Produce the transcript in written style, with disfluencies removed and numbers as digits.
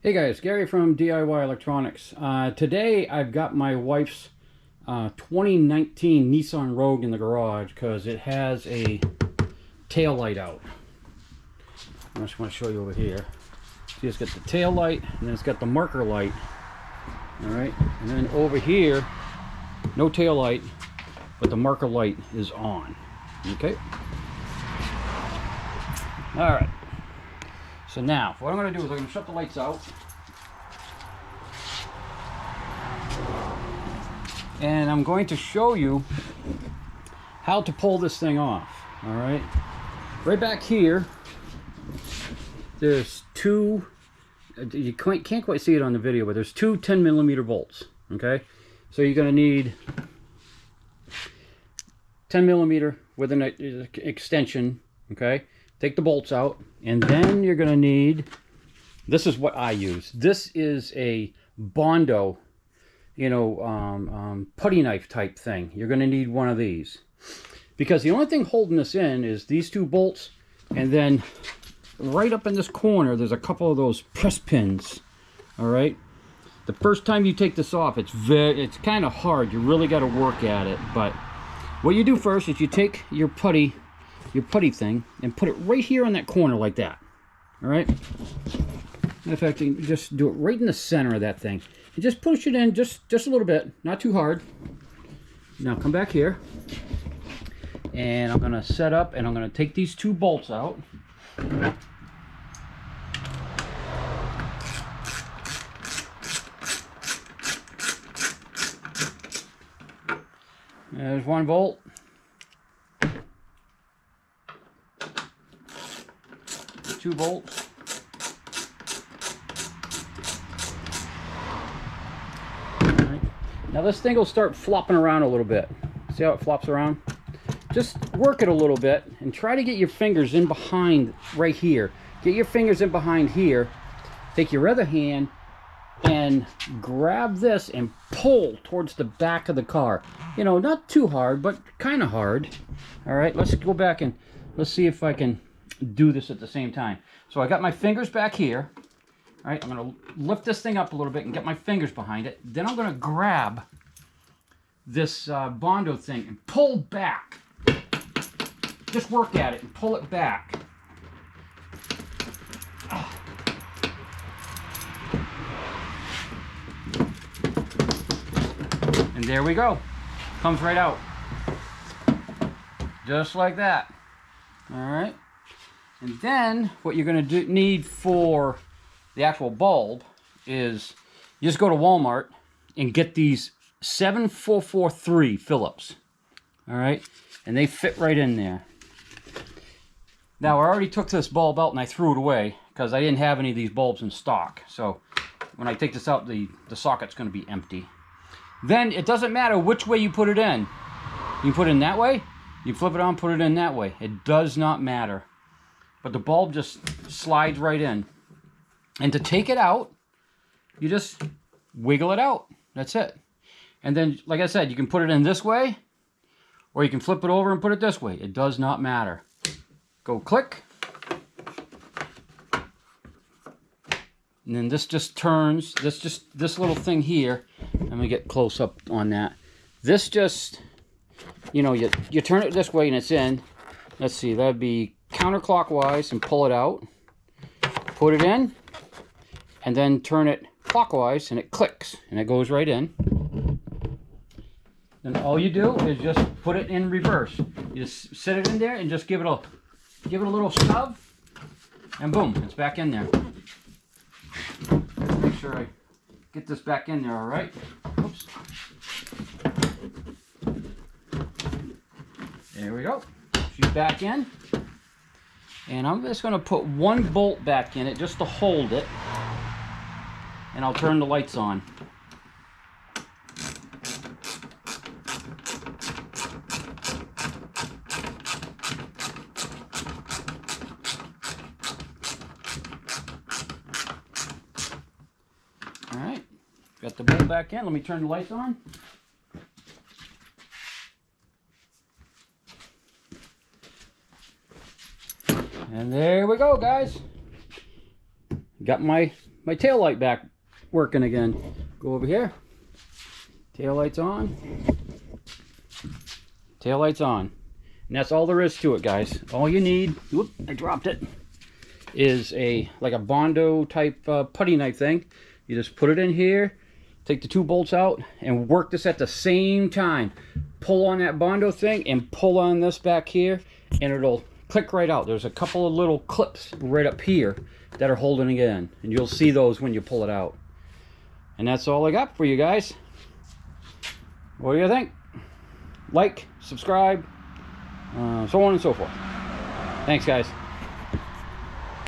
Hey guys, Gary from DIY Electronics. Today I've got my wife's 2019 Nissan Rogue in the garage because it has a tail light out. I just want to show you over here. See, it's got the tail light and then it's got the marker light. Alright, and then over here, no tail light, but the marker light is on. Okay? Alright. So now, what I'm going to do is I'm going to shut the lights out. And I'm going to show you how to pull this thing off. Alright. Right back here, there's two, you can't quite see it on the video, but there's two 10mm bolts. Okay. So you're going to need 10mm with an extension. Okay. Take the bolts out, and then you're going to need, this is what I use. This is a Bondo, putty knife type thing. You're going to need one of these, because the only thing holding this in is these two bolts, and then right up in this corner there's a couple of those press pins. All right. The first time you take this off, it's kind of hard. You really got to work at it. But what you do first is you take your putty thing and put it right here on that corner like that. All right. In fact, you just do it right in the center of that thing. You just push it in just a little bit, not too hard. Now come back here, and I'm gonna set up, and I'm gonna take these two bolts out. There's one bolt. Two bolts. Right. Now this thing will start flopping around a little bit. See how it flops around? Just work it a little bit and try to get your fingers in behind right here. Get your fingers in behind here. Take your other hand and grab this and pull towards the back of the car. Not too hard, but kind of hard. All right, let's go back and let's see if I can do this at the same time. So I got my fingers back here. All right, I'm going to lift this thing up a little bit and get my fingers behind it. Then I'm going to grab this Bondo thing and pull back. Just work at it and pull it back. And there we go. Comes right out. Just like that. All right. And then what you're going to need for the actual bulb is you just go to Walmart and get these 7443 Phillips. All right. And they fit right in there. Now, I already took this bulb out and I threw it away because I didn't have any of these bulbs in stock. So when I take this out, the socket's going to be empty. Then it doesn't matter which way you put it in. You put it in that way, you flip it on, put it in that way. It does not matter. But the bulb just slides right in. And to take it out, you just wiggle it out. That's it. And then, like I said, you can put it in this way, or you can flip it over and put it this way. It does not matter. Go click. And then this just turns, this little thing here, let me get close up on that. This just, you turn it this way and it's in. Let's see, that'd be counterclockwise and pull it out. Put it in, and then turn it clockwise and it clicks and it goes right in. Then all you do is just put it in reverse. You just set it in there and just give it a little shove, and boom, it's back in there. Let's make sure I get this back in there, all right? Oops. There we go. She's back in. And I'm just going to put one bolt back in it just to hold it. And I'll turn the lights on. All right. Got the bolt back in. Let me turn the lights on. And there we go, guys. Got my my tail light back working again. Go over here. Tail light's on. Tail light's on. And that's all there is to it, guys. All you need, whoop, I dropped it, is like a Bondo type putty knife thing. You just put it in here, take the 2 bolts out, and work this at the same time. Pull on that Bondo thing and pull on this back here, and it'll click right out. There's a couple of little clips right up here that are holding it in, and you'll see those when you pull it out. And that's all I got for you guys. What do you think? Like, subscribe, so on and so forth. Thanks, guys.